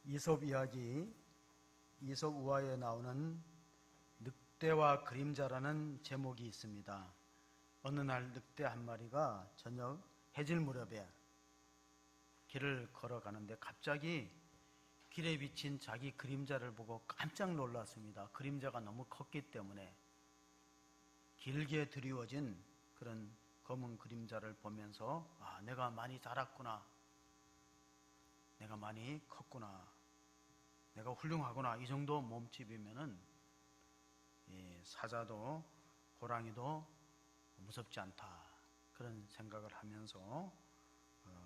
이솝 이야기, 이솝 우화에 나오는 늑대와 그림자라는 제목이 있습니다. 어느 날 늑대 한 마리가 저녁 해질 무렵에 길을 걸어가는데 갑자기 길에 비친 자기 그림자를 보고 깜짝 놀랐습니다. 그림자가 너무 컸기 때문에 길게 드리워진 그런 검은 그림자를 보면서 내가 많이 자랐구나, 내가 많이 컸구나, 내가 훌륭하구나, 이 정도 몸집이면은 사자도 호랑이도 무섭지 않다, 그런 생각을 하면서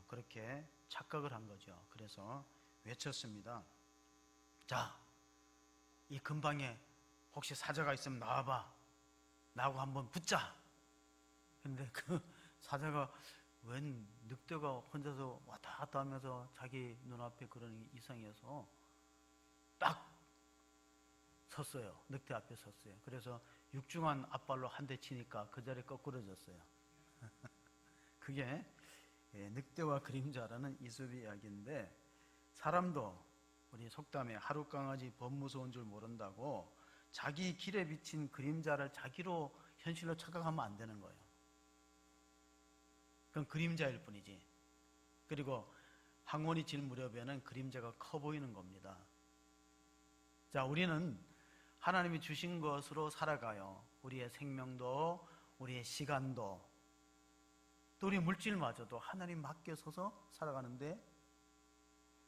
그렇게 착각을 한 거죠. 그래서 외쳤습니다. 자, 이 근방에 혹시 사자가 있으면 나와봐, 나하고 한번 붙자. 근데 그 사자가 웬 늑대가 혼자서 왔다 갔다 하면서 자기 눈앞에 그런 이상해서 딱 섰어요. 늑대 앞에 섰어요. 그래서 육중한 앞발로 한 대 치니까 그 자리에 거꾸러졌어요. 그게 늑대와 그림자라는 이솝의 이야기인데, 사람도 우리 속담에 하루 강아지 범 무서운 줄 모른다고 자기 길에 비친 그림자를 자기로 현실로 착각하면 안 되는 거예요. 그건 그림자일 뿐이지. 그리고 항원이 질 무렵에는 그림자가 커 보이는 겁니다. 자, 우리는 하나님이 주신 것으로 살아가요. 우리의 생명도, 우리의 시간도, 또 우리 물질마저도 하나님 맡겨서서 살아가는데,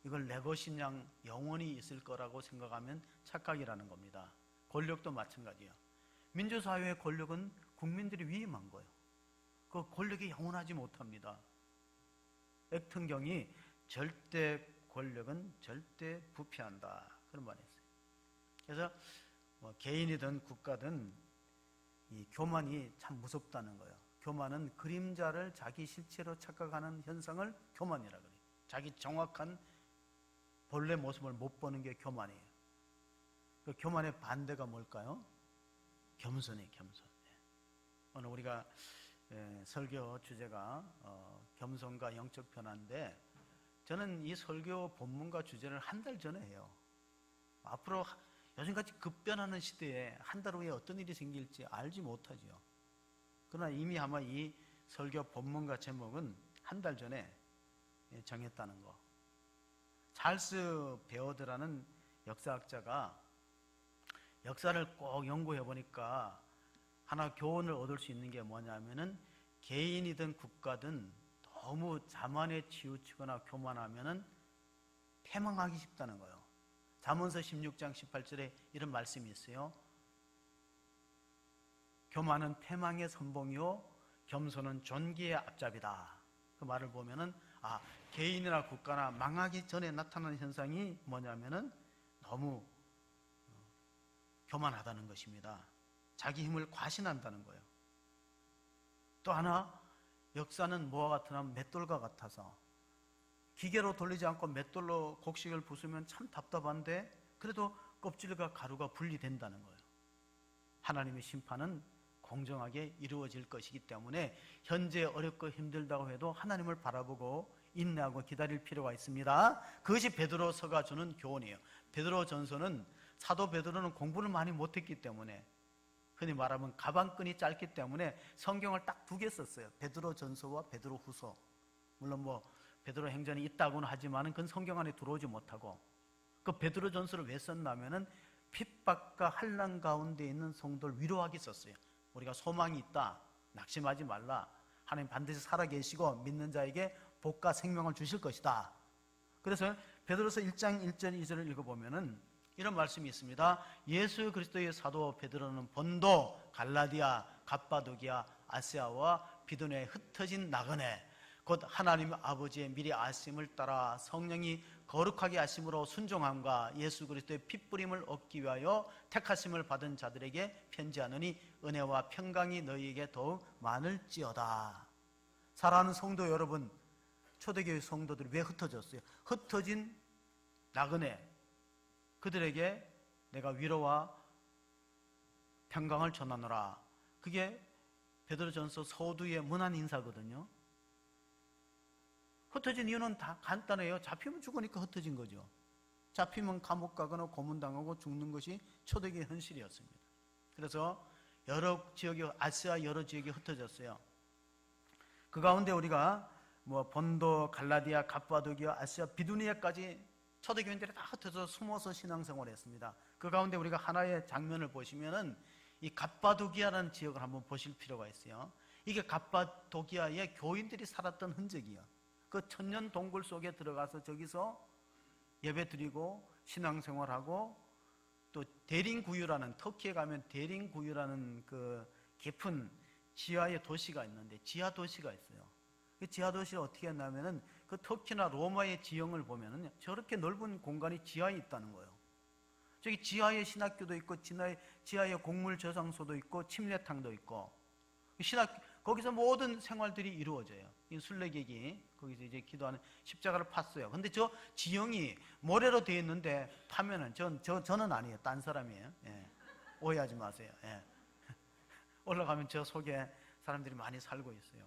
이걸 내 것인 양 영원히 있을 거라고 생각하면 착각이라는 겁니다. 권력도 마찬가지예요. 민주사회의 권력은 국민들이 위임한 거예요. 그 권력이 영원하지 못합니다. 액통경이 절대 권력은 절대 부패한다, 그런 말이 있어요. 그래서 개인이든 국가든 이 교만이 참 무섭다는 거예요. 교만은 그림자를 자기 실체로 착각하는 현상을 교만이라 그래요. 자기 정확한 본래 모습을 못 보는 게 교만이에요. 그 교만의 반대가 뭘까요? 겸손이에요, 겸손. 오늘 우리가 설교 주제가 겸손과 영적 변화인데, 저는 이 설교 본문과 주제를 한 달 전에 해요. 앞으로 요즘같이 급변하는 시대에 한 달 후에 어떤 일이 생길지 알지 못하지요. 그러나 이미 아마 이 설교 본문과 제목은 한 달 전에 정했다는 거. 찰스 베어드라는 역사학자가 역사를 꼭 연구해 보니까 하나 교훈을 얻을 수 있는 게 뭐냐면은, 개인이든 국가든 너무 자만에 치우치거나 교만하면은 패망하기 쉽다는 거예요. 잠언서 16장 18절에 이런 말씀이 있어요. 교만은 패망의 선봉이요 겸손은 존귀의 앞잡이다. 그 말을 보면은 개인이나 국가나 망하기 전에 나타나는 현상이 뭐냐면은 너무 교만하다는 것입니다. 자기 힘을 과신한다는 거예요. 또 하나, 역사는 뭐와 같으냐면 맷돌과 같아서 기계로 돌리지 않고 맷돌로 곡식을 부수면 참 답답한데 그래도 껍질과 가루가 분리된다는 거예요. 하나님의 심판은 공정하게 이루어질 것이기 때문에 현재 어렵고 힘들다고 해도 하나님을 바라보고 인내하고 기다릴 필요가 있습니다. 그것이 베드로서가 주는 교훈이에요. 베드로전서는, 사도 베드로는 공부를 많이 못했기 때문에, 흔히 말하면 가방끈이 짧기 때문에 성경을 딱 두 개 썼어요. 베드로전서와 베드로후서. 물론 베드로 행전이 있다고는 하지만 그건 성경 안에 들어오지 못하고, 그 베드로전서를 왜 썼냐면은 핍박과 환난 가운데 있는 성도를 위로하기 썼어요. 우리가 소망이 있다, 낙심하지 말라, 하나님 반드시 살아계시고 믿는 자에게 복과 생명을 주실 것이다. 그래서 베드로서 1장 1절 2절을 읽어보면은 이런 말씀이 있습니다. 예수 그리스도의 사도 베드로는 본도, 갈라디아, 갑바도기아, 아시아와 비두니아에 흩어진 나그네, 곧 하나님 아버지의 미리 아심을 따라 성령이 거룩하게 하심으로 순종함과 예수 그리스도의 핏부림을 얻기 위하여 택하심을 받은 자들에게 편지하노니 은혜와 평강이 너희에게 더욱 많을지어다. 사랑하는 성도 여러분, 초대교회 성도들이 왜 흩어졌어요? 흩어진 나그네, 그들에게 내가 위로와 평강을 전하노라. 그게 베드로전서 서두의 문안 인사거든요. 흩어진 이유는 다 간단해요. 잡히면 죽으니까 흩어진 거죠. 잡히면 감옥 가거나 고문당하고 죽는 것이 초대교회 현실이었습니다. 그래서 아시아 여러 지역이 흩어졌어요. 그 가운데 우리가 본도, 갈라디아, 갑바도기아, 아시아, 비두니아까지 초대교인들이 다 흩어져 숨어서 신앙생활을 했습니다. 그 가운데 우리가 하나의 장면을 보시면은 이 갑바도기아라는 지역을 한번 보실 필요가 있어요. 이게 갑바도기아의 교인들이 살았던 흔적이요. 그 천년 동굴 속에 들어가서 저기서 예배 드리고 신앙생활하고, 또 데린구유라는, 터키에 가면 데린구유라는 그 깊은 지하의 도시가 있는데, 지하 도시가 있어요. 그 지하 도시를 어떻게 했냐면은 그 터키나 로마의 지형을 보면은 저렇게 넓은 공간이 지하에 있다는 거예요. 저기 지하에 신학교도 있고, 지하에 곡물 저장소도 있고, 침례탕도 있고, 거기서 모든 생활들이 이루어져요. 이 순례객이 거기서 이제 기도하는, 십자가를 팠어요. 근데 저 지형이 모래로 되어 있는데 파면은 저는 아니에요. 딴 사람이에요. 예. 오해하지 마세요. 예. 올라가면 저 속에 사람들이 많이 살고 있어요.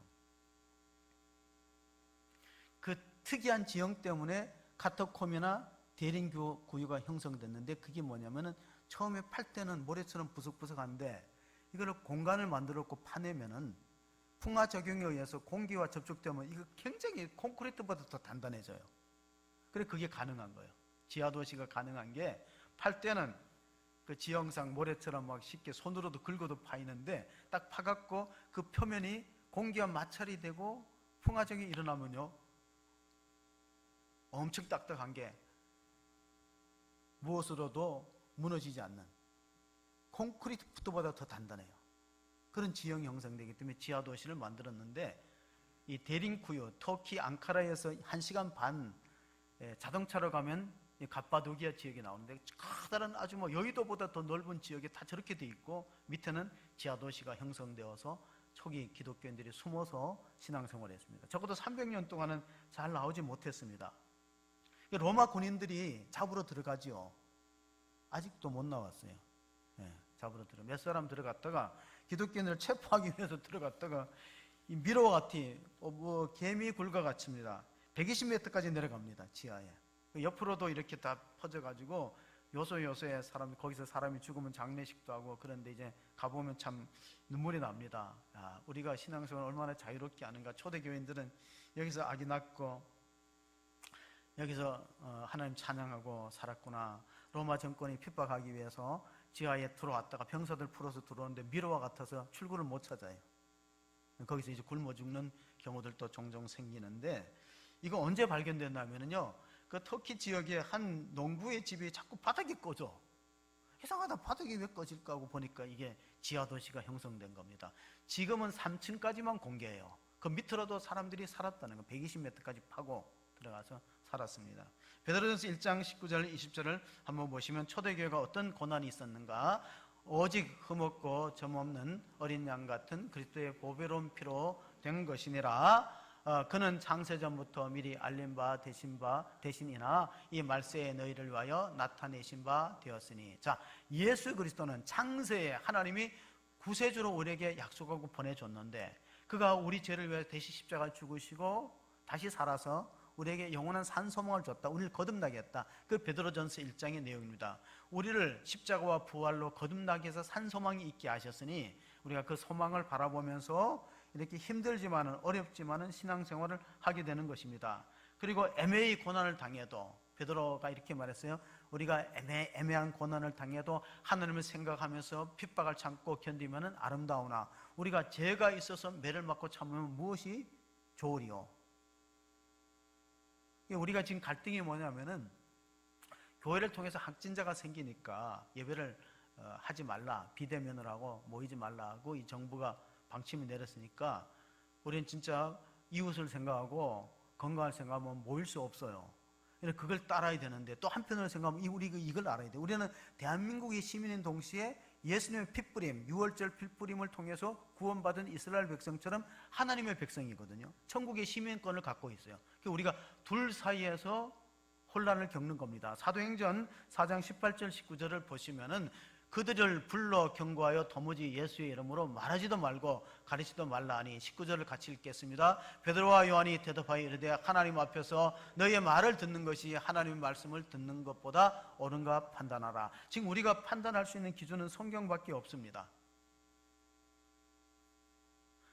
그 특이한 지형 때문에 카타콤이나 대림구유가 형성됐는데, 그게 뭐냐면은 처음에 팔 때는 모래처럼 부석부석한데 이거를 공간을 만들었고 파내면은 풍화작용에 의해서 공기와 접촉되면 이거 굉장히 콘크리트보다 더 단단해져요. 그래 그게 가능한 거예요. 지하도시가 가능한 게, 팔 때는 그 지형상 모래처럼 막 쉽게 손으로도 긁어도 파이는데, 딱 파갖고 그 표면이 공기와 마찰이 되고 풍화작용이 일어나면요 엄청 딱딱한 게 무엇으로도 무너지지 않는 콘크리트보다 더 단단해요. 그런 지형이 형성되기 때문에 지하도시를 만들었는데, 이 데린쿠유, 터키 앙카라에서 1시간 반 자동차로 가면 갑바도기아 지역이 나오는데, 커다란 아주 여의도보다 더 넓은 지역에 다 저렇게 돼 있고, 밑에는 지하도시가 형성되어서 초기 기독교인들이 숨어서 신앙생활을 했습니다. 적어도 300년 동안은 잘 나오지 못했습니다. 로마 군인들이 잡으러 들어가지요. 아직도 못 나왔어요. 잡으러 몇 사람 들어갔다가, 기독교인을 체포하기 위해서 들어갔다가 미로와 같이 개미 굴과 같습니다. 120m까지 내려갑니다. 지하에. 옆으로도 이렇게 다 퍼져가지고 요소요소에 거기서 사람이 죽으면 장례식도 하고, 그런데 이제 가보면 참 눈물이 납니다. 우리가 신앙생활을 얼마나 자유롭게 하는가. 초대교인들은 여기서 아기 낳고 여기서 하나님 찬양하고 살았구나. 로마 정권이 핍박하기 위해서 지하에 들어왔다가 병사들 풀어서 들어오는데 미로와 같아서 출구를 못 찾아요. 거기서 이제 굶어 죽는 경우들도 종종 생기는데, 이거 언제 발견됐냐면요, 그 터키 지역의 한 농부의 집이 자꾸 바닥이 꺼져. 이상하다, 바닥이 왜 꺼질까 하고 보니까 이게 지하도시가 형성된 겁니다. 지금은 3층까지만 공개해요. 그 밑으로도 사람들이 살았다는 거. 120m까지 파고 들어가서 살았습니다. 베드로전서 1장 19절 20절을 한번 보시면 초대교회가 어떤 고난이 있었는가. 오직 흠없고 점없는 어린 양 같은 그리스도의 보배로운 피로 된 것이니라. 그는 창세전부터 미리 알린 바 대신이나 이 말세에 너희를 위하여 나타내신 바 되었으니. 자, 예수 그리스도는 창세에 하나님이 구세주로 우리에게 약속하고 보내줬는데, 그가 우리 죄를 위해 대신 십자가를 죽으시고 다시 살아서 우리에게 영원한 산소망을 줬다. 우리를 거듭나게 했다. 그 베드로전서 1장의 내용입니다. 우리를 십자가와 부활로 거듭나게 해서 산소망이 있게 하셨으니, 우리가 그 소망을 바라보면서 이렇게 힘들지만은 어렵지만은 신앙생활을 하게 되는 것입니다. 그리고 애매히 고난을 당해도, 베드로가 이렇게 말했어요. 우리가 애매한 고난을 당해도 하나님을 생각하면서 핍박을 참고 견디면은 아름다우나 우리가 죄가 있어서 매를 맞고 참으면 무엇이 좋으리요. 우리가 지금 갈등이 뭐냐면은, 교회를 통해서 확진자가 생기니까 예배를 하지 말라, 비대면을 하고 모이지 말라 하고 이 정부가 방침을 내렸으니까 우리는 진짜 이웃을 생각하고 건강을 생각하면 모일 수 없어요. 그걸 따라야 되는데, 또 한편으로 생각하면 우리가 이걸 알아야 돼요. 우리는 대한민국의 시민인 동시에 예수님의 핏뿌림, 유월절 핏뿌림을 통해서 구원받은 이스라엘 백성처럼 하나님의 백성이거든요. 천국의 시민권을 갖고 있어요. 우리가 둘 사이에서 혼란을 겪는 겁니다. 사도행전 4장 18절 19절을 보시면은 그들을 불러 경고하여 도무지 예수의 이름으로 말하지도 말고 가르치지도 말라 하니 19절을 같이 읽겠습니다. 베드로와 요한이 대답하여 이르되 하나님 앞에서 너희의 말을 듣는 것이 하나님의 말씀을 듣는 것보다 옳은가 판단하라. 지금 우리가 판단할 수 있는 기준은 성경밖에 없습니다.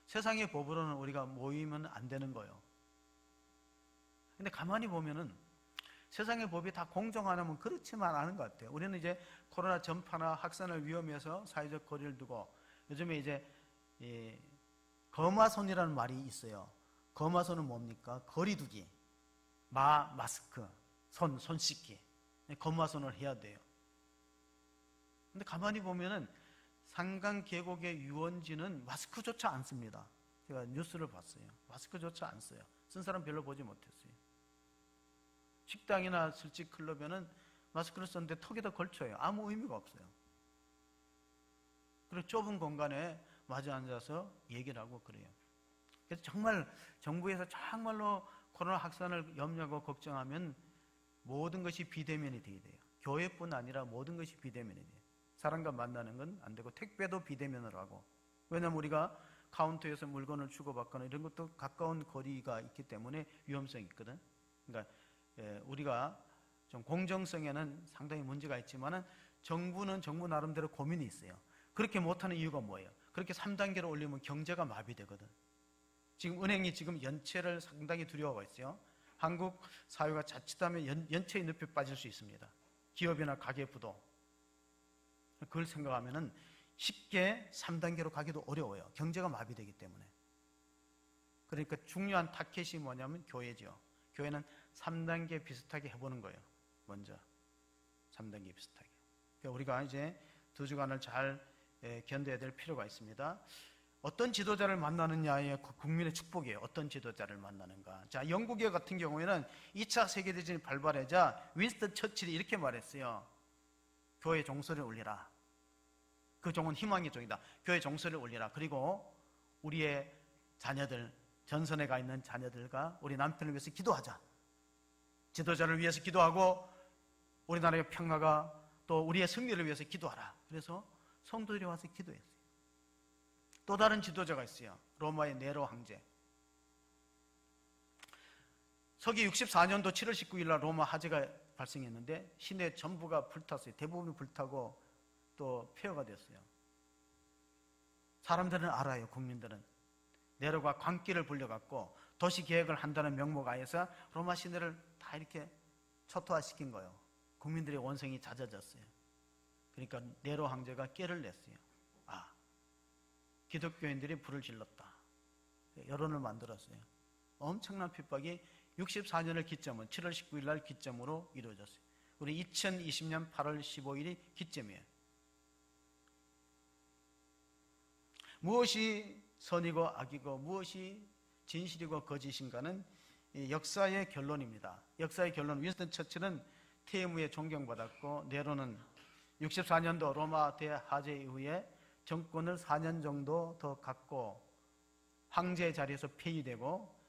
세상의 법으로는 우리가 모이면 안 되는 거예요. 근데 가만히 보면은 세상의 법이 다 공정하냐면 그렇지만 않은 것 같아요. 우리는 이제 코로나 전파나 확산을 위험해서 사회적 거리를 두고 요즘에 이제 거마손이라는 말이 있어요. 거마손은 뭡니까? 거리두기, 마스크, 손 씻기. 거마손을 해야 돼요. 근데 가만히 보면은 상강 계곡의 유원지는 마스크조차 안 씁니다. 제가 뉴스를 봤어요. 마스크조차 안 써요. 쓴 사람 별로 보지 못했어요. 식당이나 술집 클럽에는 마스크를 썼는데 턱에다 걸쳐요. 아무 의미가 없어요. 그리고 좁은 공간에 마주 앉아서 얘기를 하고 그래요. 그래서 정말 정부에서 정말로 코로나 확산을 염려하고 걱정하면 모든 것이 비대면이 돼야 돼요. 교회뿐 아니라 모든 것이 비대면이 돼요. 사람과 만나는 건 안 되고 택배도 비대면으로 하고. 왜냐하면 우리가 카운터에서 물건을 주고받거나 이런 것도 가까운 거리가 있기 때문에 위험성이 있거든. 그러니까 우리가 좀 공정성에는 상당히 문제가 있지만은 정부는 정부 나름대로 고민이 있어요. 그렇게 못하는 이유가 뭐예요? 그렇게 3단계로 올리면 경제가 마비되거든. 지금 은행이 지금 연체를 상당히 두려워하고 있어요. 한국 사회가 자칫하면 연체의 늪에 빠질 수 있습니다. 기업이나 가계부도. 그걸 생각하면은 쉽게 3단계로 가기도 어려워요. 경제가 마비되기 때문에. 그러니까 중요한 타켓이 뭐냐면 교회죠. 교회는 3단계 비슷하게 해보는 거예요. 먼저 3단계 비슷하게. 그러니까 우리가 이제 두 주간을 잘 견뎌야 될 필요가 있습니다. 어떤 지도자를 만나느냐의 국민의 축복이에요. 어떤 지도자를 만나는가. 자, 영국의 같은 경우에는 2차 세계대전이 발발하자 윈스턴 처칠이 이렇게 말했어요. 교회 종소리를 울리라. 그 종은 희망의 종이다. 교회 종소리를 울리라. 그리고 우리의 자녀들, 전선에 가 있는 자녀들과 우리 남편을 위해서 기도하자. 지도자를 위해서 기도하고 우리나라의 평화가 또 우리의 승리를 위해서 기도하라. 그래서 성도들이 와서 기도했어요. 또 다른 지도자가 있어요. 로마의 네로 황제. 서기 64년도 7월 19일 날 로마 화재가 발생했는데 시내 전부가 불탔어요. 대부분이 불타고 또 폐허가 됐어요. 사람들은 알아요. 국민들은. 네로가 광기를 불려갖고 도시 계획을 한다는 명목 하에서 로마 시내를 다 이렇게 초토화시킨 거예요. 국민들의 원성이 잦아졌어요. 그러니까 네로 황제가 깨를 냈어요. 아, 기독교인들이 불을 질렀다. 여론을 만들었어요. 엄청난 핍박이 64년을 기점은 7월 19일 날 기점으로 이루어졌어요. 우리 2020년 8월 15일이 기점이에요. 무엇이 선이고 악이고 무엇이 진실이고 거짓인가는 역사의 결론입니다. 역사의 결론, 윈스턴 처칠은 퇴임 후에 존경받았고 네로는 64년도 로마 대화재 이후에 정권을 4년 정도 더 갖고 황제의 자리에서 폐위되고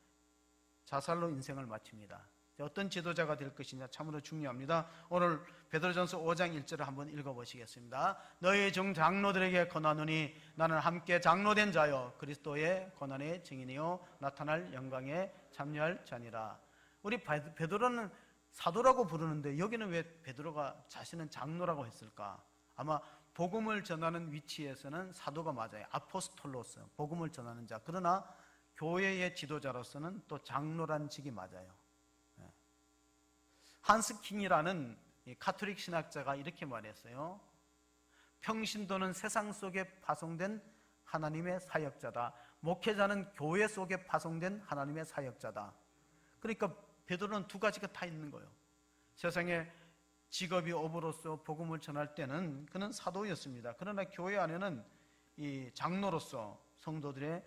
자살로 인생을 마칩니다. 어떤 지도자가 될 것이냐 참으로 중요합니다. 오늘 베드로전서 5장 1절을 한번 읽어보시겠습니다. 너희 중 장로들에게 권하노니 나는 함께 장로된 자요 그리스도의 고난의 증인이요 나타날 영광에 참여할 자니라. 우리 베드로는 사도라고 부르는데 여기는 왜 베드로가 자신은 장로라고 했을까? 아마 복음을 전하는 위치에서는 사도가 맞아요. 아포스톨로스, 복음을 전하는 자. 그러나 교회의 지도자로서는 또 장로란 직이 맞아요. 한스킹이라는 카톨릭 신학자가 이렇게 말했어요. 평신도는 세상 속에 파송된 하나님의 사역자다. 목회자는 교회 속에 파송된 하나님의 사역자다. 그러니까 베드로는 두 가지가 다 있는 거예요. 세상에 직업이 어부로서 복음을 전할 때는 그는 사도였습니다. 그러나 교회 안에는 이 장로로서 성도들의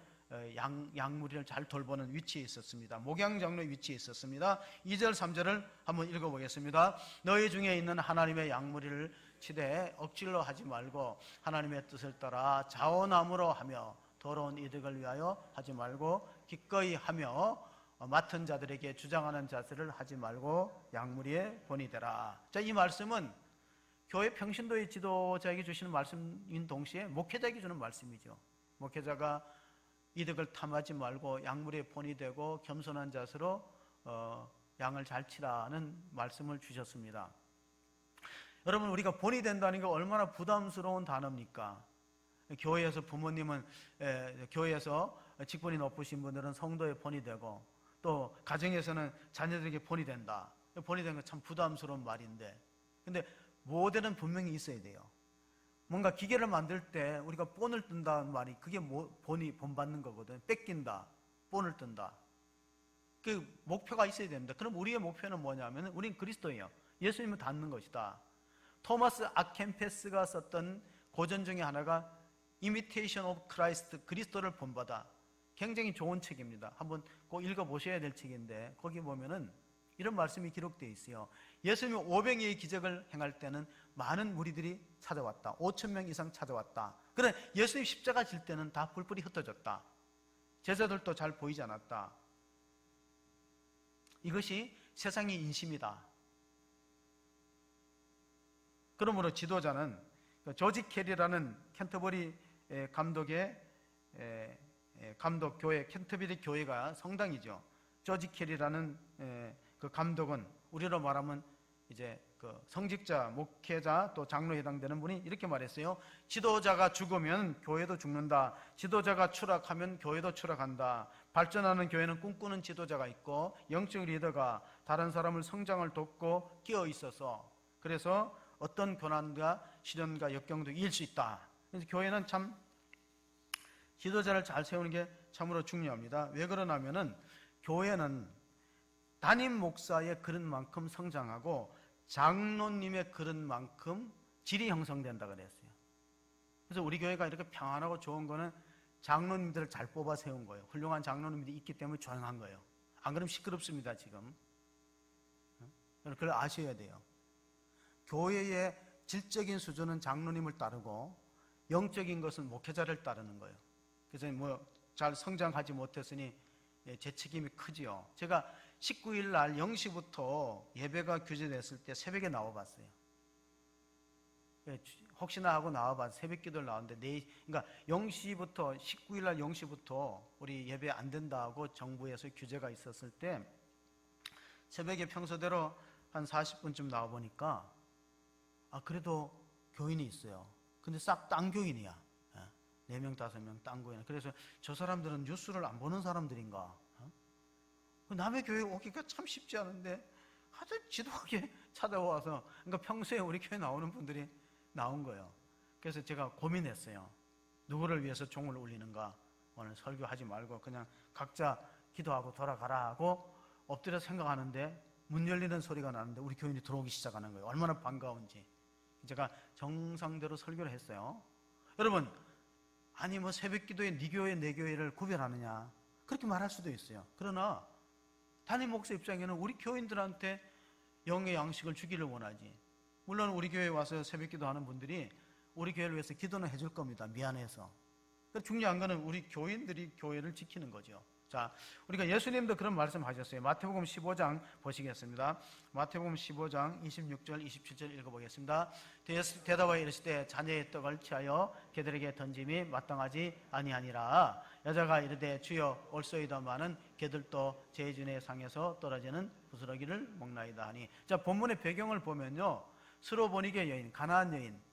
양무리를 잘 돌보는 위치에 있었습니다. 목양장로의 위치에 있었습니다. 2절 3절을 한번 읽어보겠습니다. 너희 중에 있는 하나님의 양무리를 치되 억지로 하지 말고 하나님의 뜻을 따라 자원함으로 하며 더러운 이득을 위하여 하지 말고 기꺼이 하며 맡은 자들에게 주장하는 자세를 하지 말고 양무리에 본이 되라. 자, 이 말씀은 교회 평신도의 지도자에게 주시는 말씀인 동시에 목회자에게 주는 말씀이죠. 목회자가 이득을 탐하지 말고 약물에 본이 되고 겸손한 자세로 양을 잘 치라는 말씀을 주셨습니다. 여러분, 우리가 본이 된다는 게 얼마나 부담스러운 단어입니까? 교회에서 부모님은 교회에서 직분이 높으신 분들은 성도의 본이 되고, 또 가정에서는 자녀들에게 본이 된다. 본이 되는 건 참 부담스러운 말인데, 근데 모델은 분명히 있어야 돼요. 뭔가 기계를 만들 때 우리가 본을 뜬다는 말이, 그게 본이 본받는 거거든. 뺏긴다, 본을 뜬다. 그 목표가 있어야 됩니다. 그럼 우리의 목표는 뭐냐면, 우리는 그리스도예요. 예수님을 닮는 것이다. 토마스 아켄페스가 썼던 고전 중에 하나가 Imitation of Christ, 그리스도를 본받아. 굉장히 좋은 책입니다. 한번 꼭 읽어보셔야 될 책인데, 거기 보면은 이런 말씀이 기록되어 있어요. 예수님이 500여의 기적을 행할 때는 많은 무리들이 찾아왔다. 5,000명 이상 찾아왔다. 그런데 예수님 십자가 질 때는 다 뿔뿔이 흩어졌다. 제자들도 잘 보이지 않았다. 이것이 세상의 인심이다. 그러므로 지도자는 조지 캐리라는 캔터버리 감독의 감독 교회, 캔터버리 교회가 성당이죠. 조지 캐리라는 그 감독은 우리로 말하면 이제 그 성직자, 목회자, 또 장로에 해당되는 분이 이렇게 말했어요. 지도자가 죽으면 교회도 죽는다. 지도자가 추락하면 교회도 추락한다. 발전하는 교회는 꿈꾸는 지도자가 있고 영적 리더가 다른 사람을 성장을 돕고 끼어 있어서, 그래서 어떤 고난과 시련과 역경도 이길 수 있다. 그래서 교회는 참 지도자를 잘 세우는 게 참으로 중요합니다. 왜 그러냐면은 교회는 담임 목사의 그릇만큼 성장하고 장로님의 그릇만큼 질이 형성된다 그랬어요. 그래서 우리 교회가 이렇게 평안하고 좋은 거는 장로님들을 잘 뽑아 세운 거예요. 훌륭한 장로님들이 있기 때문에 조용한 거예요. 안 그러면 시끄럽습니다, 지금. 그걸 아셔야 돼요. 교회의 질적인 수준은 장로님을 따르고 영적인 것은 목회자를 따르는 거예요. 그래서 잘 성장하지 못했으니 제 책임이 크지요. 제가 19일 날 0시부터 예배가 규제됐을 때 새벽에 나와봤어요. 혹시나 하고 나와봤어요. 새벽 기도를 나왔는데 그러니까 0시부터 19일 날 0시부터 우리 예배 안 된다고 정부에서 규제가 있었을 때 새벽에 평소대로 한 40분쯤 나와보니까 그래도 교인이 있어요. 근데 싹 딴 교인이야. 4명, 5명 딴 교인. 그래서 저 사람들은 뉴스를 안 보는 사람들인가? 남의 교회 오기가 참 쉽지 않은데 아주 지독하게 찾아와서, 그러니까 평소에 우리 교회 나오는 분들이 나온 거예요. 그래서 제가 고민했어요. 누구를 위해서 종을 울리는가? 오늘 설교하지 말고 그냥 각자 기도하고 돌아가라 하고 엎드려 생각하는데 문 열리는 소리가 나는데 우리 교인이 들어오기 시작하는 거예요. 얼마나 반가운지. 제가 정상대로 설교를 했어요. 여러분, 아니 새벽 기도에 네 교회 내 교회를 구별하느냐, 그렇게 말할 수도 있어요. 그러나 담임 목사 입장에는 우리 교인들한테 영의 양식을 주기를 원하지. 물론 우리 교회에 와서 새벽 기도하는 분들이 우리 교회를 위해서 기도는 해줄 겁니다. 미안해서. 중요한 거는 우리 교인들이 교회를 지키는 거죠. 자, 우리가 예수님도 그런 말씀 하셨어요. 마태복음 15장 보시겠습니다. 마태복음 15장 26절 27절 읽어보겠습니다. 대답하여 이르시되 자녀의 떡을 취하여 개들에게 던짐이 마땅하지 아니하니라. 여자가 이르되 주여 올소이다마는 개들도 제준의 상에서 떨어지는 부스러기를 먹나이다 하니. 자, 본문의 배경을 보면요, 스로보니게 여인, 가나안 여인,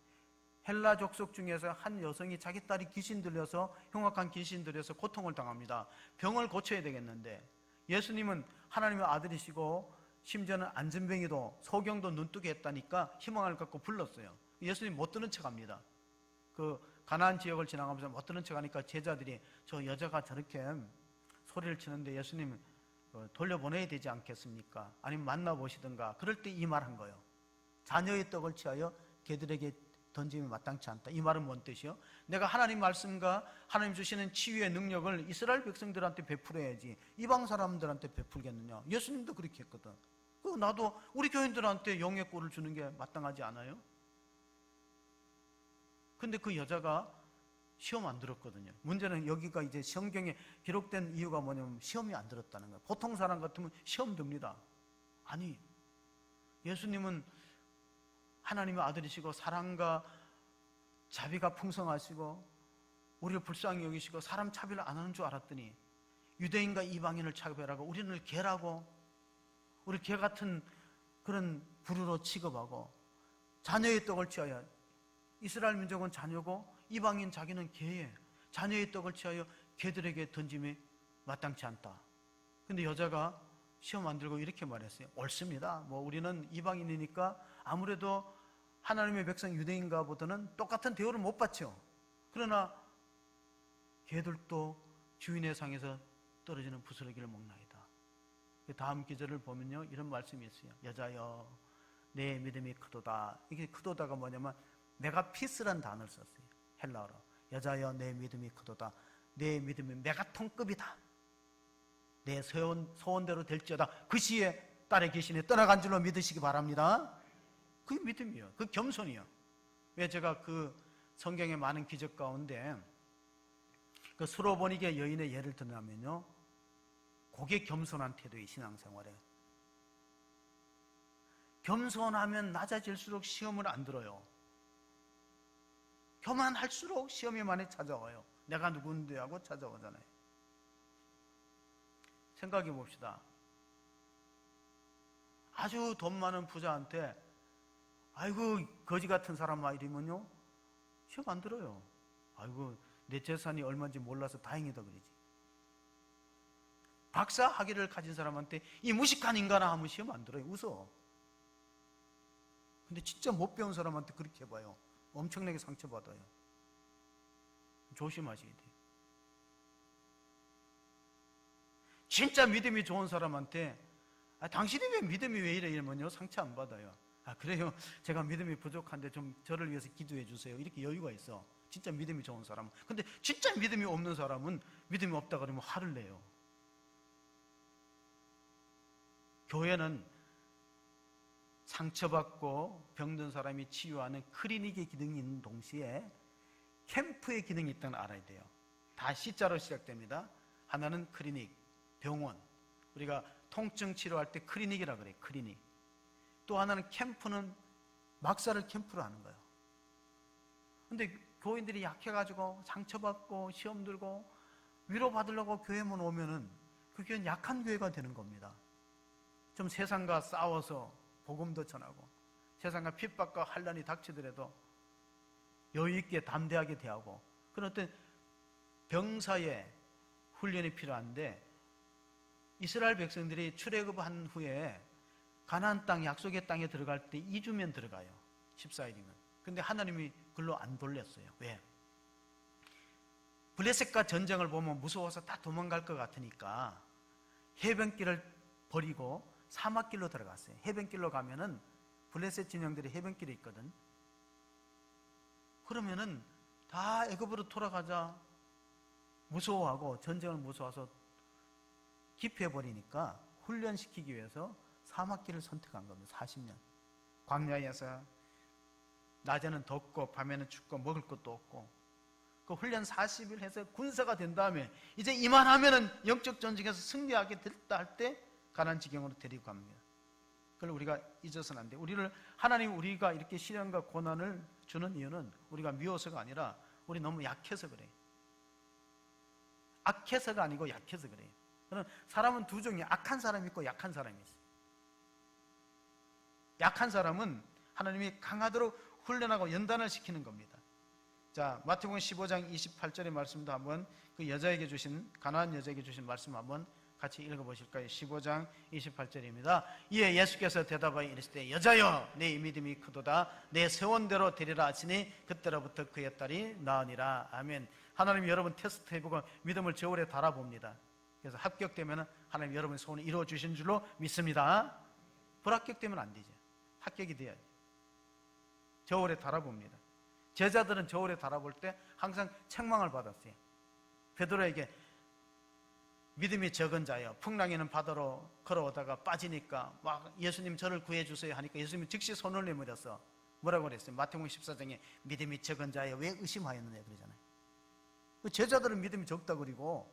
헬라 족속 중에서 한 여성이 자기 딸이 귀신 들려서, 흉악한 귀신 들려서 고통을 당합니다. 병을 고쳐야 되겠는데 예수님은 하나님의 아들이시고 심지어는 안전병이도 소경도 눈뜨게 했다니까 희망을 갖고 불렀어요. 예수님 못 들은 척합니다. 그 가나안 지역을 지나가면서 못 들은 척하니까 제자들이 저 여자가 저렇게 소리를 치는데 예수님 돌려보내야 되지 않겠습니까? 아니면 만나보시든가. 그럴 때 이 말 한 거예요. 자녀의 떡을 취하여 개들에게 던짐이 마땅치 않다. 이 말은 뭔 뜻이요? 내가 하나님 말씀과 하나님 주시는 치유의 능력을 이스라엘 백성들한테 베풀어야지 이방 사람들한테 베풀겠느냐. 예수님도 그렇게 했거든. 나도 우리 교인들한테 영의 꼴을 주는 게 마땅하지 않아요? 근데 그 여자가 시험 안 들었거든요. 문제는 여기가 이제 성경에 기록된 이유가 뭐냐면 시험이 안 들었다는 거예요. 보통 사람 같으면 시험 듭니다. 아니, 예수님은 하나님의 아들이시고 사랑과 자비가 풍성하시고 우리를 불쌍히 여기시고 사람 차별을 안 하는 줄 알았더니 유대인과 이방인을 차별하고 우리는 개라고, 우리 개 같은 그런 부류로 취급하고, 자녀의 떡을 취하여, 이스라엘 민족은 자녀고 이방인 자기는 개에 자녀의 떡을 취하여 개들에게 던짐이 마땅치 않다. 근데 여자가 시험 안 들고 이렇게 말했어요. 옳습니다. 뭐 우리는 이방인이니까 아무래도 하나님의 백성 유대인과 보다는 똑같은 대우를 못 받죠. 그러나 개들도 주인의 상에서 떨어지는 부스러기를 먹나이다. 다음 기절을 보면요, 이런 말씀이 있어요. 여자여, 내 믿음이 크도다. 이게 크도다가 뭐냐면 메가피스란 단어를 썼어요. 헬라어로. 여자여, 내 믿음이 크도다. 내 믿음이 메가톤급이다. 내 소원대로 될지어다. 그 시에 딸의 귀신이 떠나간 줄로 믿으시기 바랍니다. 그게 믿음이요. 그 겸손이요. 왜 제가 그 성경의 많은 기적 가운데 그 수로보니게 여인의 예를 들냐면요, 그게 겸손한 태도의 신앙생활이에요. 겸손하면 낮아질수록 시험을 안 들어요. 교만할수록 시험이 많이 찾아와요. 내가 누군데 하고 찾아오잖아요. 생각해 봅시다. 아주 돈 많은 부자한테 아이고 거지 같은 사람아 이러면요, 시험 안 들어요. 아이고 내 재산이 얼마인지 몰라서 다행이다 그러지. 박사 학위를 가진 사람한테 이 무식한 인간아 하면 시험 안 들어요. 웃어. 근데 진짜 못 배운 사람한테 그렇게 해봐요. 엄청나게 상처받아요. 조심하셔야 돼요. 진짜 믿음이 좋은 사람한테 당신이 왜 믿음이 왜 이래 이러면요, 상처 안 받아요. 그래요, 제가 믿음이 부족한데 좀 저를 위해서 기도해 주세요. 이렇게 여유가 있어, 진짜 믿음이 좋은 사람은. 근데 진짜 믿음이 없는 사람은 믿음이 없다 그러면 화를 내요. 교회는 상처받고 병든 사람이 치유하는 클리닉의 기능이 있는 동시에 캠프의 기능이 있다는 걸 알아야 돼요. 다 C자로 시작됩니다. 하나는 클리닉, 병원. 우리가 통증 치료할 때 클리닉이라 그래요. 클리닉. 또 하나는 캠프는 막사를 캠프로 하는 거예요. 근데 교인들이 약해가지고 상처받고 시험 들고 위로받으려고 교회만 오면은 그 교회는 약한 교회가 되는 겁니다. 좀 세상과 싸워서 복음도 전하고 세상과 핍박과 환난이 닥치더라도 여유있게 담대하게 대하고 그런 어떤 병사의 훈련이 필요한데, 이스라엘 백성들이 출애굽한 후에 가나안 땅, 약속의 땅에 들어갈 때 2주면 들어가요. 14일이면. 근데 하나님이 글로 안 돌렸어요. 왜? 블레셋과 전쟁을 보면 무서워서 다 도망갈 것 같으니까 해변길을 버리고 사막길로 들어갔어요. 해변길로 가면은 블레셋 진영들이 해변길이 있거든. 그러면은 다 애굽으로 돌아가자 무서워하고 전쟁을 무서워서 기피해버리니까 훈련시키기 위해서 사막길을 선택한 겁니다. 40년. 광야에서 낮에는 덥고 밤에는 춥고 먹을 것도 없고 그 훈련 40일 해서 군사가 된 다음에 이제 이만하면은 영적 전쟁에서 승리하게 됐다 할 때 가나안 지경으로 데리고 갑니다. 그걸 우리가 잊어서는 안 돼. 하나님 우리가 이렇게 시련과 고난을 주는 이유는 우리가 미워서가 아니라 우리 너무 약해서 그래. 악해서가 아니고 약해서 그래. 그럼 사람은 두 종이, 악한 사람이 있고 약한 사람이 있어. 약한 사람은 하나님이 강하도록 훈련하고 연단을 시키는 겁니다. 자, 마태복음 15장 28절의 말씀도 한번 그 여자에게 주신, 가나안 여자에게 주신 말씀 한번 같이 읽어보실까요? 15장 28절입니다. 이에 예수께서 대답하여 이르시되 여자여 내 믿음이 크도다 내 세원대로 되리라 하시니 그때로부터 그의 딸이 나으니라. 아멘. 하나님 여러분 테스트 해보고 믿음을 저울에 달아봅니다. 그래서 합격되면 하나님 여러분의 소원을 이루어 주신 줄로 믿습니다. 불합격되면 안 되죠. 합격이 돼야지. 저울에 달아봅니다. 제자들은 저울에 달아볼 때 항상 책망을 받았어요. 베드로에게 믿음이 적은 자여 풍랑이는 바다로 걸어오다가 빠지니까 막 예수님 저를 구해주세요 하니까 예수님이 즉시 손을 내밀어서 뭐라고 그랬어요? 마태복음 14장에 믿음이 적은 자여 왜 의심하였느냐 그러잖아요. 제자들은 믿음이 적다 그리고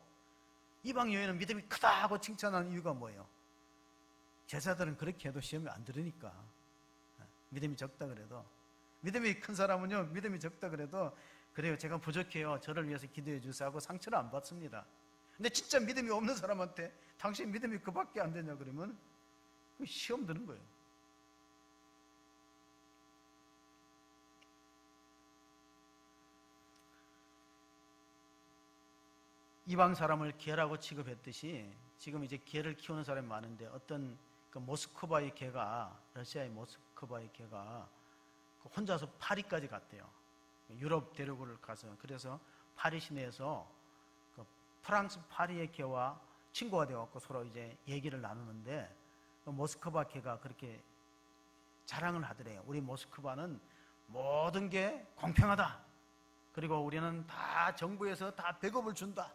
이방 여인은 믿음이 크다 하고 칭찬하는 이유가 뭐예요? 제자들은 그렇게 해도 시험이 안 들으니까. 믿음이 적다 그래도. 믿음이 큰 사람은요, 믿음이 적다 그래도 그래요, 제가 부족해요, 저를 위해서 기도해 주세요 하고 상처를 안 받습니다. 근데 진짜 믿음이 없는 사람한테 당신 믿음이 그밖에 안 되냐 그러면 시험 드는 거예요. 이방 사람을 개라고 취급했듯이 지금 이제 개를 키우는 사람이 많은데 어떤 그 모스크바의 개가, 러시아의 모스크바의 개가 혼자서 파리까지 갔대요. 유럽 대륙을 가서. 그래서 파리 시내에서 그 프랑스 파리의 개와 친구가 되어갖고 서로 이제 얘기를 나누는데 그 모스크바 개가 그렇게 자랑을 하더래요. 우리 모스크바는 모든 게 공평하다. 그리고 우리는 다 정부에서 다 배급을 준다.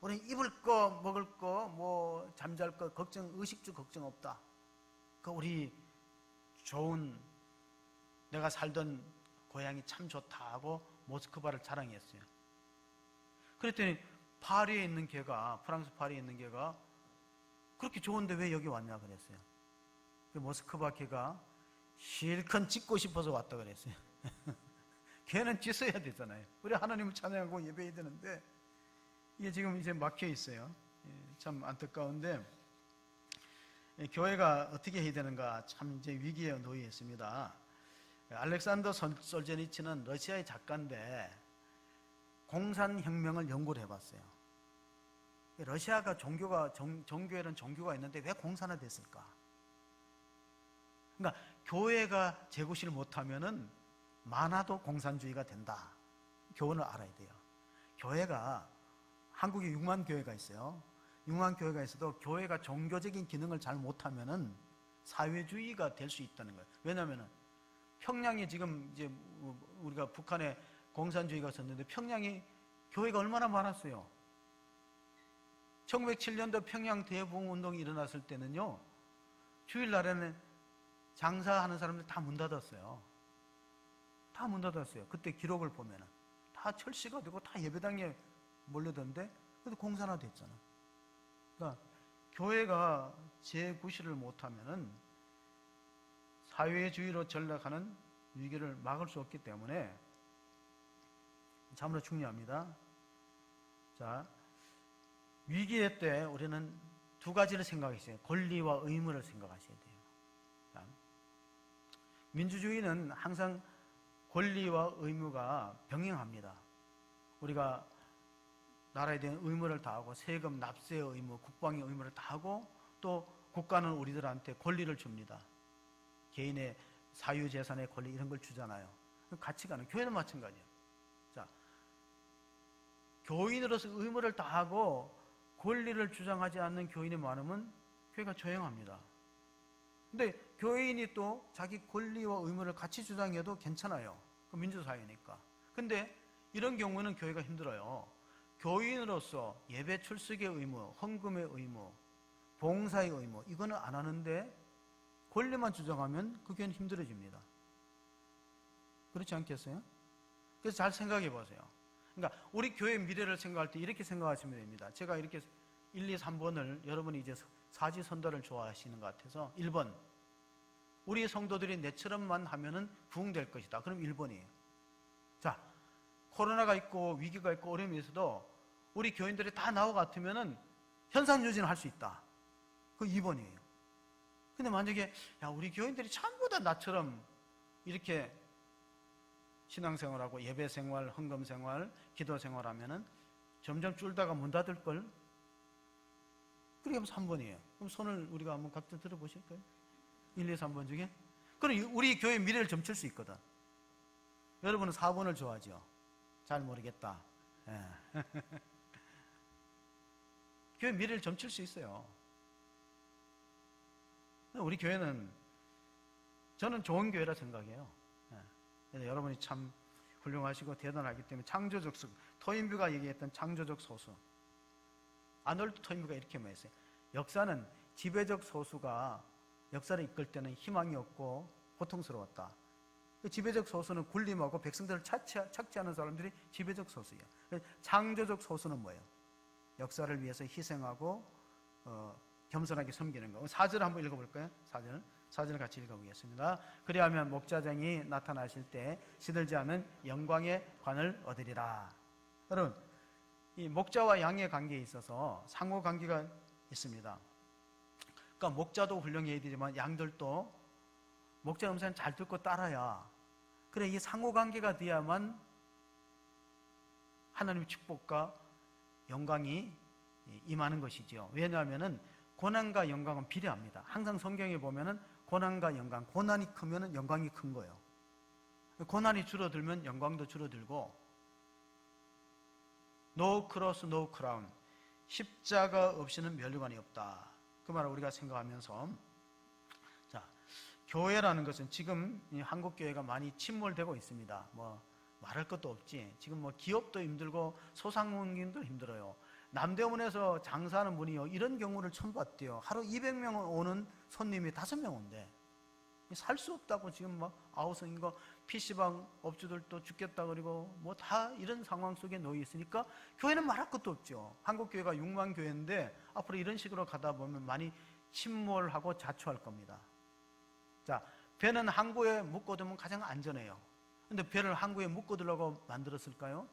우리는 입을 거, 먹을 거, 뭐 잠잘 거 걱정, 의식주 걱정 없다. 그 우리 좋은, 내가 살던 고향이 참 좋다 하고 모스크바를 자랑했어요. 그랬더니 파리에 있는 개가, 프랑스 파리에 있는 개가 그렇게 좋은데 왜 여기 왔냐 그랬어요. 그 모스크바 개가 실컷 짖고 싶어서 왔다 그랬어요. 개는 짖어야 되잖아요. 우리 하나님을 찬양하고 예배해야 되는데 이게 지금 이제 막혀 있어요. 참 안타까운데 교회가 어떻게 해야 되는가 참 이제 위기에 놓여 있습니다. 알렉산더 솔제니츠는 러시아의 작가인데 공산혁명을 연구를 해봤어요. 러시아가 종교에는 종교가 있는데 왜 공산화됐을까? 그러니까 교회가 재구시를 못하면은 많아도 공산주의가 된다. 교훈을 알아야 돼요. 교회가 한국에 6만 교회가 있어요. 6만 교회가 있어도 교회가 종교적인 기능을 잘 못하면은 사회주의가 될 수 있다는 거예요. 왜냐하면은 평양에 지금 이제 우리가 북한에 공산주의가 있었는데 평양에 교회가 얼마나 많았어요. 1907년도 평양 대부흥 운동이 일어났을 때는요, 주일날에는 장사하는 사람들 다 문 닫았어요. 다 문 닫았어요. 그때 기록을 보면은 다 철시가 되고 다 예배당에 몰려든데 그래도 공산화 됐잖아. 그러니까 교회가 재구시를 못하면은 사회주의로 전락하는 위기를 막을 수 없기 때문에 참으로 중요합니다. 자, 위기의 때 우리는 두 가지를 생각하셔야 돼요. 권리와 의무를 생각하셔야 돼요. 자, 민주주의는 항상 권리와 의무가 병행합니다. 우리가 나라에 대한 의무를 다하고 세금, 납세의 의무, 국방의 의무를 다하고 또 국가는 우리들한테 권리를 줍니다. 개인의 사유재산의 권리 이런 걸 주잖아요. 같이 가는, 교회는 마찬가지예요. 자, 교인으로서 의무를 다하고 권리를 주장하지 않는 교인이 많으면 교회가 조용합니다. 근데 교인이 또 자기 권리와 의무를 같이 주장해도 괜찮아요. 민주사회니까. 근데 이런 경우는 교회가 힘들어요. 교인으로서 예배 출석의 의무, 헌금의 의무, 봉사의 의무 이거는 안 하는데 권리만 주장하면 그 교회는 힘들어집니다. 그렇지 않겠어요? 그래서 잘 생각해 보세요. 그러니까 우리 교회 미래를 생각할 때 이렇게 생각하시면 됩니다. 제가 이렇게 1, 2, 3번을 여러분이 이제 사지선다를 좋아하시는 것 같아서 1번, 우리 성도들이 내처럼만 하면은 부흥될 것이다. 그럼 1번이에요. 자, 코로나가 있고 위기가 있고 어려움이 있어도 우리 교인들이 다 나와 같으면은 현상 유지는 할 수 있다. 그 2번이에요. 근데 만약에 야, 우리 교인들이 전부 다 나처럼 이렇게 신앙생활하고 예배생활, 헌금생활, 기도생활하면은 점점 줄다가 문 닫을걸? 그렇게 하면 3번이에요. 그럼 손을 우리가 한번 각자 들어보실까요? 1, 2, 3번 중에? 그럼 우리 교회 미래를 점칠 수 있거든. 여러분은 4번을 좋아하죠? 잘 모르겠다. 예. 교회 미래를 점칠 수 있어요. 우리 교회는 저는 좋은 교회라 생각해요. 예. 여러분이 참 훌륭하시고 대단하기 때문에 창조적 소, 토인뷰가 얘기했던 창조적 소수. 아놀드 토인뷰가 이렇게 말했어요. 역사는 지배적 소수가 역사를 이끌 때는 희망이 없고 고통스러웠다. 그 지배적 소수는 군림하고 백성들을 착취하는 사람들이 지배적 소수예요. 창조적 소수는 뭐예요? 역사를 위해서 희생하고 겸손하게 섬기는 거. 4절 한번 읽어볼까요? 4절 같이 읽어보겠습니다. 그리하면 목자장이 나타나실 때 시들지 않은 영광의 관을 얻으리라. 여러분, 이 목자와 양의 관계에 있어서 상호 관계가 있습니다. 그러니까 목자도 훌륭해야 되지만 양들도 목자 음성을 잘 듣고 따라야, 그래 이 상호 관계가 돼야만 하나님의 축복과 영광이 임하는 것이지요. 왜냐하면은 고난과 영광은 비례합니다. 항상 성경에 보면은 고난과 영광, 고난이 크면은 영광이 큰 거예요. 고난이 줄어들면 영광도 줄어들고, No cross, no crown. 십자가 없이는 면류관이 없다. 그 말을 우리가 생각하면서, 자, 교회라는 것은 지금 한국 교회가 많이 침몰되고 있습니다. 뭐 말할 것도 없지. 지금 뭐 기업도 힘들고 소상공인도 힘들어요. 남대문에서 장사하는 분이요, 이런 경우를 처음 봤대요. 하루 200명 오는 손님이 5명 온대. 살 수 없다고 지금 막 아우성이고 PC방 업주들도 죽겠다 그리고 뭐 다 이런 상황 속에 놓여 있으니까 교회는 말할 것도 없죠. 한국 교회가 6만 교회인데 앞으로 이런 식으로 가다 보면 많이 침몰하고 자초할 겁니다. 자, 배는 항구에 묶어두면 가장 안전해요. 근데 배를 항구에 묶어두려고 만들었을까요?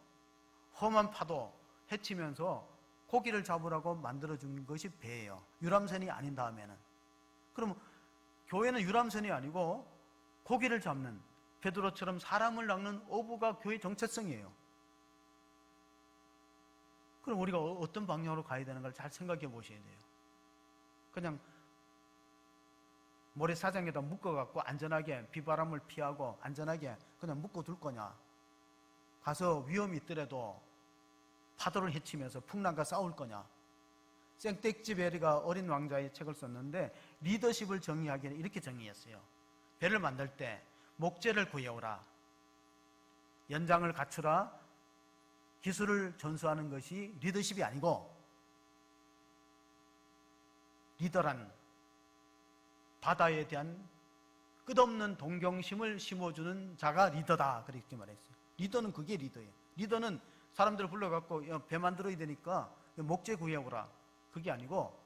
험한 파도 헤치면서 고기를 잡으라고 만들어준 것이 배예요. 유람선이 아닌 다음에는. 그럼 교회는 유람선이 아니고 고기를 잡는, 베드로처럼 사람을 낚는 어부가 교회 정체성이에요. 그럼 우리가 어떤 방향으로 가야 되는가를 잘 생각해 보셔야 돼요. 그냥 모래사장에다 묶어갖고 안전하게 비바람을 피하고 안전하게 그냥 묶어둘 거냐, 가서 위험이 있더라도 파도를 헤치면서 풍랑과 싸울 거냐. 생텍쥐베리가 어린 왕자의 책을 썼는데 리더십을 정의하기는 이렇게 정의했어요. 배를 만들 때 목재를 구해오라, 연장을 갖추라, 기술을 전수하는 것이 리더십이 아니고, 리더란 바다에 대한 끝없는 동경심을 심어주는 자가 리더다, 그렇게 말했어요. 리더는 그게 리더예요. 리더는 사람들을 불러갖고 배 만들어야 되니까 목재 구해오라, 그게 아니고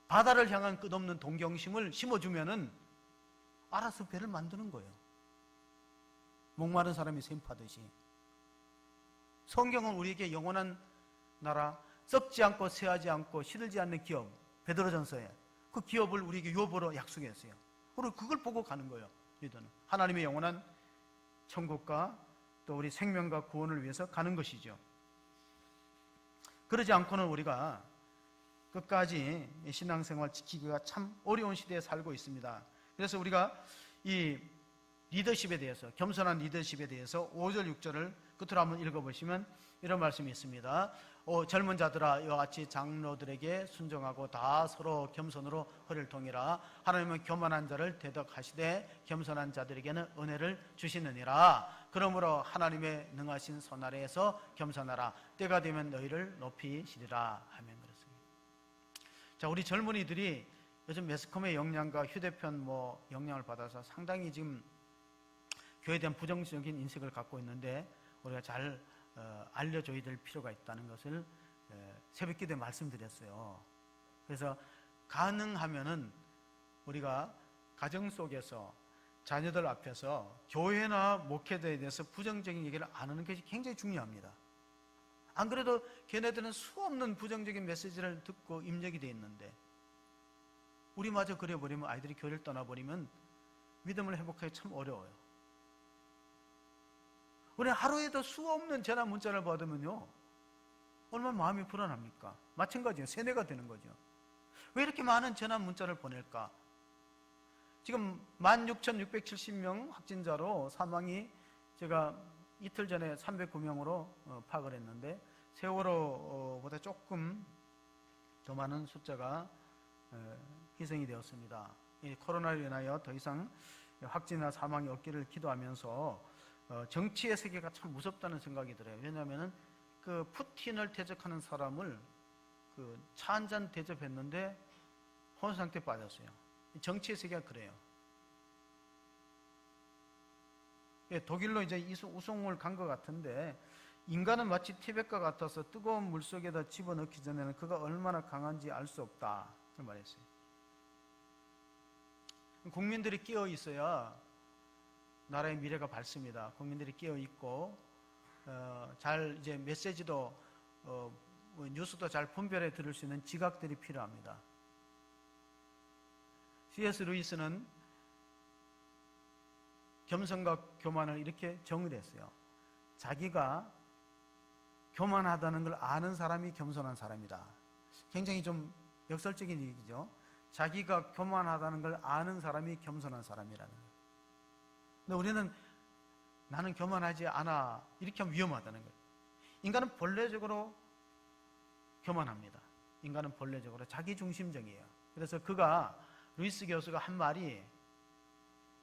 바다를 향한 끝없는 동경심을 심어주면은 알아서 배를 만드는 거예요. 목마른 사람이 샘파듯이. 성경은 우리에게 영원한 나라, 썩지 않고 쇠하지 않고 시들지 않는 기업, 베드로전서에 그 기업을 우리에게 유업으로 약속했어요. 그리고 그걸 보고 가는 거예요. 리더는 하나님의 영원한 천국과 또 우리 생명과 구원을 위해서 가는 것이죠. 그러지 않고는 우리가 끝까지 신앙생활 지키기가 참 어려운 시대에 살고 있습니다. 그래서 우리가 이 리더십에 대해서, 겸손한 리더십에 대해서 5절 6절을 끝으로 한번 읽어보시면 이런 말씀이 있습니다. 젊은 자들아, 이와 같이 장로들에게 순종하고 다 서로 겸손으로 허리를 동이라. 하나님은 교만한 자를 대덕하시되 겸손한 자들에게는 은혜를 주시느니라. 그러므로 하나님의 능하신 손 아래에서 겸손하라. 때가 되면 너희를 높이시리라 하면 그렇습니다. 자, 우리 젊은이들이 요즘 매스컴의 영향과 휴대폰 영향을 받아서 상당히 지금 교회에 대한 부정적인 인식을 갖고 있는데, 우리가 잘 알려줘야 될 필요가 있다는 것을 새벽기도에 말씀드렸어요. 그래서 가능하면은 우리가 가정 속에서 자녀들 앞에서 교회나 목회자에 대해서 부정적인 얘기를 안 하는 것이 굉장히 중요합니다. 안 그래도 걔네들은 수없는 부정적인 메시지를 듣고 입력이 돼 있는데, 우리마저 그래버리면, 아이들이 교회를 떠나버리면 믿음을 회복하기 참 어려워요. 우리 하루에도 수없는 전화 문자를 받으면요, 얼마나 마음이 불안합니까? 마찬가지예요. 세뇌가 되는 거죠. 왜 이렇게 많은 전화 문자를 보낼까? 지금 16,670명 확진자로 사망이 제가 이틀 전에 309명으로 파악을 했는데, 세월호보다 조금 더 많은 숫자가 희생이 되었습니다. 이 코로나로 인하여 더 이상 확진이나 사망이 없기를 기도하면서 정치의 세계가 참 무섭다는 생각이 들어요. 왜냐하면 그 푸틴을 대적하는 사람을 차 한 잔 대접했는데 혼수 상태에 빠졌어요. 정치의 세계가 그래요. 독일로 이제 우송을 간 것 같은데, 인간은 마치 티백과 같아서 뜨거운 물 속에다 집어넣기 전에는 그가 얼마나 강한지 알 수 없다, 그 말했어요. 국민들이 끼어 있어야 나라의 미래가 밝습니다. 국민들이 끼어 있고 잘 이제 메시지도 뉴스도 잘 분별해 들을 수 있는 지각들이 필요합니다. C.S. 루이스는 겸손과 교만을 이렇게 정의를 했어요. 자기가 교만하다는 걸 아는 사람이 겸손한 사람이다. 굉장히 좀 역설적인 얘기죠. 자기가 교만하다는 걸 아는 사람이 겸손한 사람이라는 거예요. 근데 우리는 나는 교만하지 않아 이렇게 하면 위험하다는 거예요. 인간은 본래적으로 교만합니다. 인간은 본래적으로 자기중심적이에요. 그래서 루이스 교수가 한 말이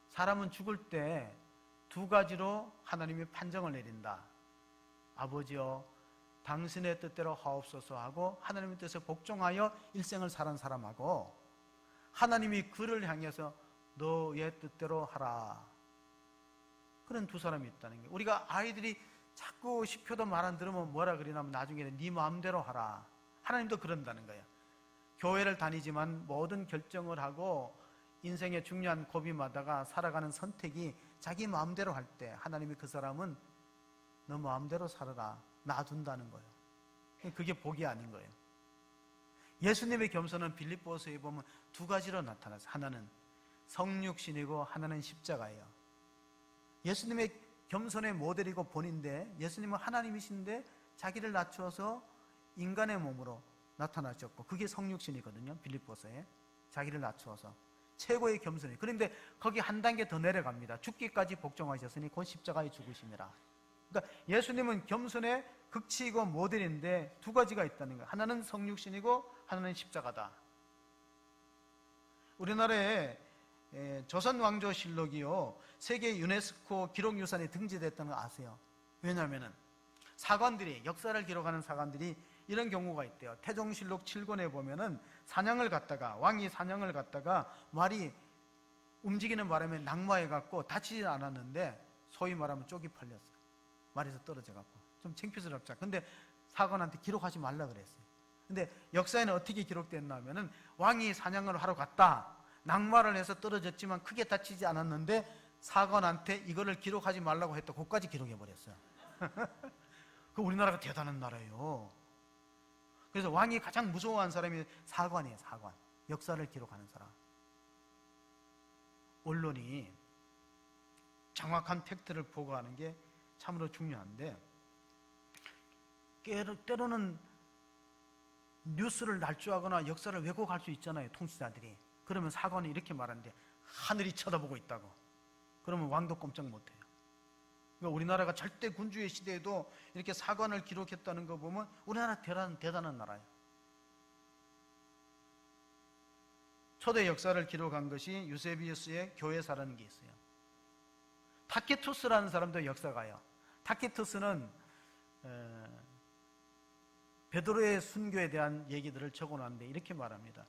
사람은 죽을 때 두 가지로 하나님이 판정을 내린다. 아버지여 당신의 뜻대로 하옵소서 하고 하나님의 뜻에 복종하여 일생을 사는 사람하고 하나님이 그를 향해서 너의 뜻대로 하라. 그런 두 사람이 있다는 거예요. 우리가 아이들이 자꾸 시켜도 말 안 들으면 뭐라 그러냐면 나중에는 네 마음대로 하라. 하나님도 그런다는 거예요. 교회를 다니지만 모든 결정을 하고 인생의 중요한 고비마다가 살아가는 선택이 자기 마음대로 할 때 하나님이 그 사람은 너 마음대로 살아라 놔둔다는 거예요. 그게 복이 아닌 거예요. 예수님의 겸손은 빌립보서에 보면 두 가지로 나타났어요. 하나는 성육신이고 하나는 십자가예요. 예수님의 겸손의 모델이고 본인데 예수님은 하나님이신데 자기를 낮추어서 인간의 몸으로 나타나셨고 그게 성육신이거든요. 빌립보서에 자기를 낮추어서 최고의 겸손이. 그런데 거기 한 단계 더 내려갑니다. 죽기까지 복종하셨으니 곧 십자가에 죽으심이라. 그러니까 예수님은 겸손의 극치이고 모델인데 두 가지가 있다는 거예요. 하나는 성육신이고 하나는 십자가다. 우리나라에 조선왕조실록이요 세계 유네스코 기록유산에 등재됐다는 거 아세요? 왜냐하면 사관들이 역사를 기록하는 사관들이 이런 경우가 있대요. 태종실록 7권에 보면은 왕이 사냥을 갔다가 말이 움직이는 바람에 낙마해갖고 다치지 않았는데 소위 말하면 쪽이 팔렸어요. 말에서 떨어져갖고 좀 창피스럽죠. 근데 사관한테 기록하지 말라 그랬어요. 근데 역사에는 어떻게 기록됐나 하면은 왕이 사냥을 하러 갔다. 낙마를 해서 떨어졌지만 크게 다치지 않았는데 사관한테 이거를 기록하지 말라고 했다. 그것까지 기록해버렸어요. 그 우리나라가 대단한 나라예요. 그래서 왕이 가장 무서워하는 사람이 사관이에요. 사관. 역사를 기록하는 사람. 언론이 정확한 팩트를 보고하는 게 참으로 중요한데 때로는 뉴스를 날조하거나 역사를 왜곡할 수 있잖아요. 통치자들이. 그러면 사관이 이렇게 말하는데 하늘이 쳐다보고 있다고. 그러면 왕도 꼼짝 못해요. 그러니까 우리나라가 절대 군주의 시대에도 이렇게 사관을 기록했다는 거 보면 우리나라 대단한 나라예요. 초대 역사를 기록한 것이 유세비우스의 교회사라는 게 있어요. 타케투스라는 사람도 역사가요. 타케투스는 베드로의 순교에 대한 얘기들을 적어놨는데 이렇게 말합니다.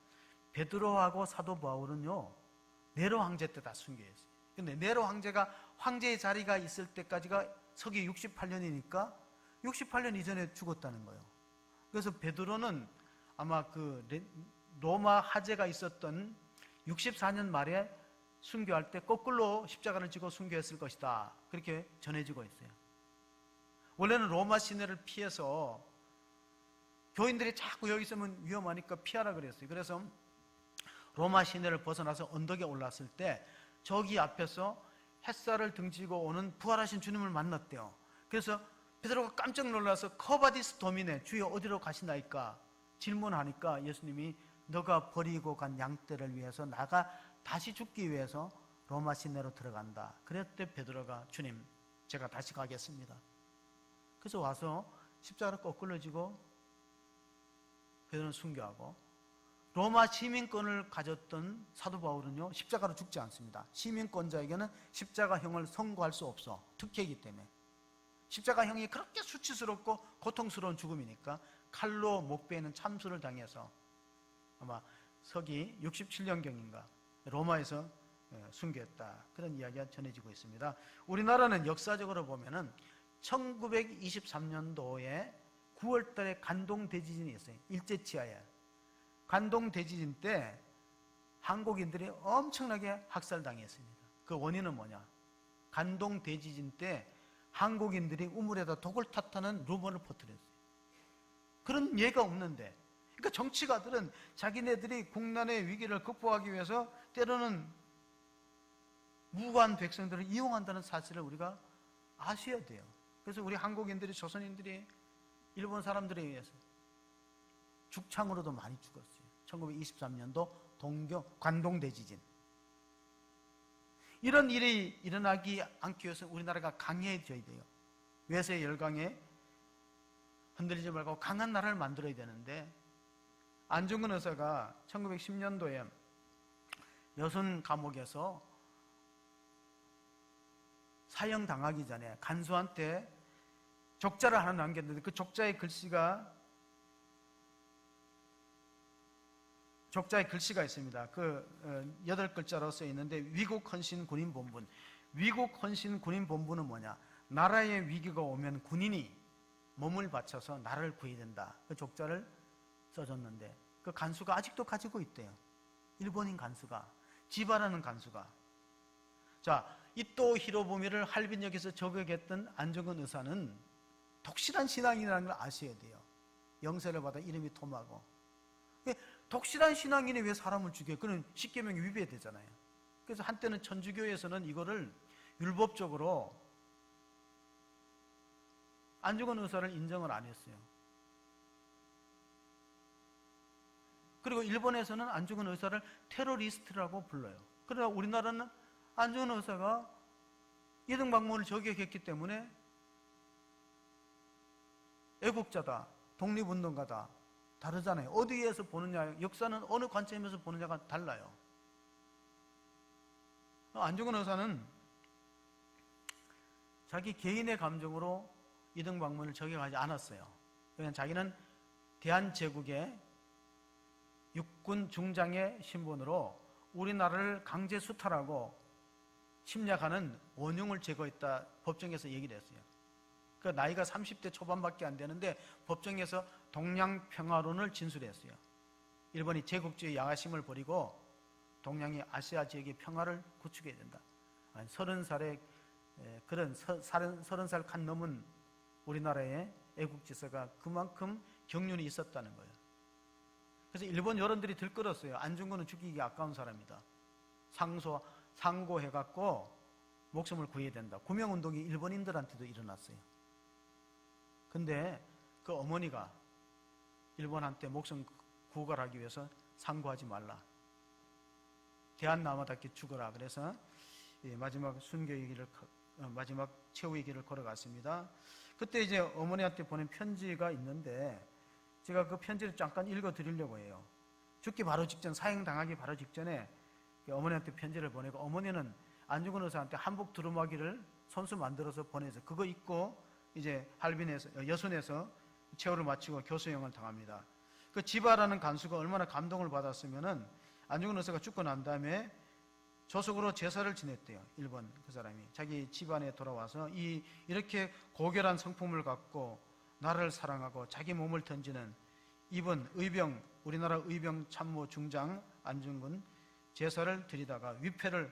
베드로하고 사도 바울은요 네로 황제 때 다 순교했어요. 근데 네로 황제가 황제의 자리가 있을 때까지가 서기 68년이니까 68년 이전에 죽었다는 거예요. 그래서 베드로는 아마 그 로마 화제가 있었던 64년 말에 순교할 때 거꾸로 십자가를 지고 순교했을 것이다. 그렇게 전해지고 있어요. 원래는 로마 시내를 피해서 교인들이 자꾸 여기 있으면 위험하니까 피하라 그랬어요. 그래서 로마 시내를 벗어나서 언덕에 올랐을 때 저기 앞에서 햇살을 등지고 오는 부활하신 주님을 만났대요. 그래서 베드로가 깜짝 놀라서 커바디스 도미네, 주여 어디로 가시나이까 질문하니까 예수님이 너가 버리고 간 양떼를 위해서 나가 다시 죽기 위해서 로마 시내로 들어간다. 그랬더니 베드로가 주님 제가 다시 가겠습니다. 그래서 와서 십자가를 거꾸로 지고 베드로는 순교하고 로마 시민권을 가졌던 사도 바울은요 십자가로 죽지 않습니다. 시민권자에게는 십자가형을 선고할 수 없어. 특혜이기 때문에. 십자가형이 그렇게 수치스럽고 고통스러운 죽음이니까 칼로 목베이는 참수를 당해서 아마 서기 67년경인가 로마에서 순교했다. 그런 이야기가 전해지고 있습니다. 우리나라는 역사적으로 보면은 1923년도에 9월달에 간동 대지진이 있어요. 일제치하에. 간동 대지진 때 한국인들이 엄청나게 학살당했습니다. 그 원인은 뭐냐? 간동 대지진 때 한국인들이 우물에다 독을 탔다는 루머를 퍼뜨렸어요. 그런 예가 없는데, 그러니까 정치가들은 자기네들이 국난의 위기를 극복하기 위해서 때로는 무고한 백성들을 이용한다는 사실을 우리가 아셔야 돼요. 그래서 우리 한국인들이, 조선인들이 일본 사람들에 의해서 죽창으로도 많이 죽었어요. 1923년도 동교 관동 대지진. 이런 일이 일어나지 않기 위해서 우리나라가 강해져야 돼요. 외세 열강에 흔들리지 말고 강한 나라를 만들어야 되는데, 안중근 의사가 1910년도에 여순 감옥에서 사형당하기 전에 간수한테 족자를 하나 남겼는데, 그 족자의 글씨가 있습니다. 그 8글자로 써 있는데, 위국 헌신 군인 본분. 위국 헌신 군인 본분은 뭐냐? 나라의 위기가 오면 군인이 몸을 바쳐서 나라를 구해야 된다. 그 족자를 써줬는데, 그 간수가 아직도 가지고 있대요. 일본인 간수가, 지바라는 간수가. 자, 이토 히로부미를 할빈역에서 저격했던 안중근 의사는 독실한 신앙인이라는 걸 아셔야 돼요. 영세를 받아 이름이 토마고. 독실한 신앙인이 왜 사람을 죽여요? 그는 십계명이 위배되잖아요. 그래서 한때는 천주교에서는 이거를 율법적으로 안중근 의사를 인정을 안 했어요. 그리고 일본에서는 안중근 의사를 테러리스트라고 불러요. 그러나 우리나라는 안중근 의사가 이등박문을 저격했기 때문에 애국자다, 독립운동가다, 다르잖아요. 어디에서 보느냐, 역사는 어느 관점에서 보느냐가 달라요. 안중근 의사는 자기 개인의 감정으로 이등박문을 저격하지 않았어요. 그냥 자기는 대한제국의 육군 중장의 신분으로 우리나라를 강제 수탈하고 침략하는 원흉을 제거했다, 법정에서 얘기를 했어요. 그 나이가 30대 초반밖에 안 되는데 법정에서 동양평화론을 진술했어요. 일본이 제국주의 야심을 버리고 동양의 아시아 지역의 평화를 구축해야 된다. 30살의 그런 30살 간 넘은 우리나라의 애국지서가 그만큼 경륜이 있었다는 거예요. 그래서 일본 여론들이 들끓었어요. 안중근은 죽이기 아까운 사람이다. 상고해갖고 목숨을 구해야 된다. 구명운동이 일본인들한테도 일어났어요. 근데 그 어머니가 일본한테 목숨 구걸하기 위해서 상고하지 말라. 대한남아답게 죽어라. 그래서 마지막 마지막 최후의 길을 걸어갔습니다. 그때 이제 어머니한테 보낸 편지가 있는데, 제가 그 편지를 잠깐 읽어드리려고 해요. 죽기 바로 직전, 사형당하기 바로 직전에 어머니한테 편지를 보내고, 어머니는 안중근 의사한테 한복 두루마기를 손수 만들어서 보내서 그거 입고 이제 할빈에서, 여순에서 최후를 마치고 교수형을 당합니다. 그 지바라는 간수가 얼마나 감동을 받았으면은 안중근 의사가 죽고 난 다음에 조속으로 제사를 지냈대요. 일본 그 사람이 자기 집안에 돌아와서 이렇게 고결한 성품을 갖고 나라를 사랑하고 자기 몸을 던지는 이번 우리나라 의병 참모 중장 안중근 제사를 드리다가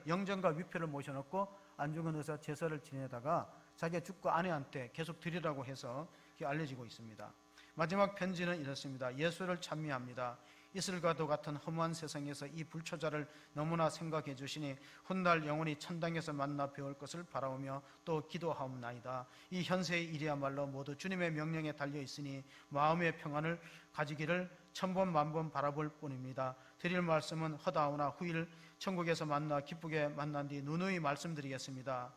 영정과 위패를 모셔놓고 안중근 의사 제사를 지내다가 자기가 죽고 아내한테 계속 드리라고 해서 알려지고 있습니다. 마지막 편지는 이렇습니다. 예수를 찬미합니다. 이슬과도 같은 허무한 세상에서 이 불초자를 너무나 생각해 주시니 훗날 영원히 천당에서 만나 뵈올 것을 바라오며 또 기도하옵나이다. 이 현세의 일이야말로 모두 주님의 명령에 달려 있으니 마음의 평안을 가지기를 천번 만번 바라볼 뿐입니다. 드릴 말씀은 허다오나 후일 천국에서 만나 기쁘게 만난 뒤 누누이 말씀드리겠습니다.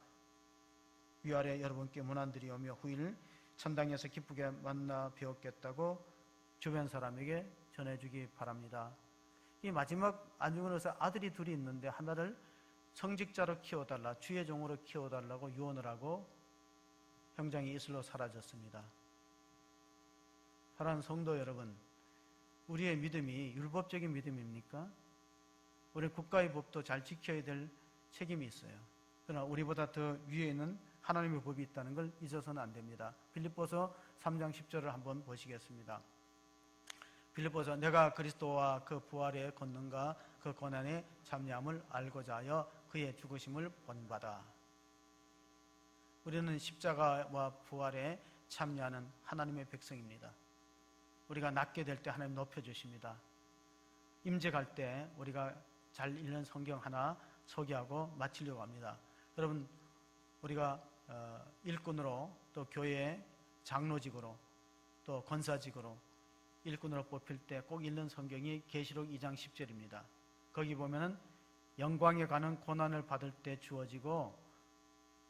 위아래 여러분께 문안드리오며 후일 천당에서 기쁘게 만나 뵈었겠다고 주변 사람에게 전해주기 바랍니다. 이 마지막 안중근 의사 아들이 둘이 있는데 하나를 성직자로 키워달라, 주의 종으로 키워달라고 유언을 하고 형장이 이슬로 사라졌습니다. 사랑하는 성도 여러분, 우리의 믿음이 율법적인 믿음입니까? 우리 국가의 법도 잘 지켜야 될 책임이 있어요. 그러나 우리보다 더 위에 있는 하나님의 법이 있다는 걸 잊어서는 안 됩니다. 빌립보서 3장 10절을 한번 보시겠습니다. 빌립보서 내가 그리스도와 그 부활의 권능과 그 고난의 참여함을 알고자 하여 그의 죽으심을 본받아. 우리는 십자가와 부활에 참여하는 하나님의 백성입니다. 우리가 낫게 될 때 하나님 높여주십니다. 임직할 때 우리가 잘 읽는 성경 하나 소개하고 마치려고 합니다. 여러분, 우리가 일꾼으로 또 교회 장로직으로 또 권사직으로 일꾼으로 뽑힐 때 꼭 읽는 성경이 계시록 2장 10절입니다. 거기 보면은 영광에 가는 고난을 받을 때 주어지고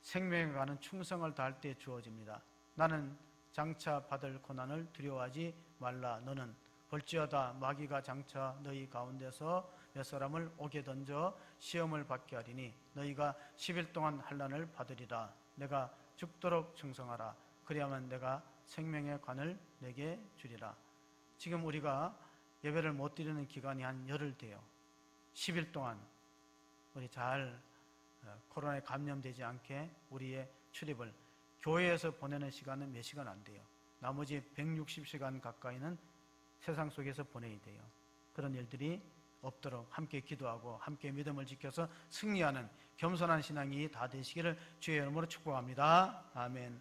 생명에 가는 충성을 다할 때 주어집니다. 나는 장차 받을 고난을 두려워하지 말라. 너는 볼지어다 마귀가 장차 너희 가운데서 몇 사람을 옥에 던져 시험을 받게 하리니 너희가 10일 동안 환난을 받으리라. 내가 죽도록 충성하라. 그리하면 내가 생명의 관을 내게 주리라. 지금 우리가 예배를 못 드리는 기간이 한 열흘 돼요. 10일 동안 우리 잘 코로나에 감염되지 않게 우리의 출입을 교회에서 보내는 시간은 몇 시간 안 돼요. 나머지 160시간 가까이는 세상 속에서 보내야 돼요. 그런 일들이 없도록 함께 기도하고 함께 믿음을 지켜서 승리하는 겸손한 신앙이 다 되시기를 주의 이름으로 축복합니다. 아멘.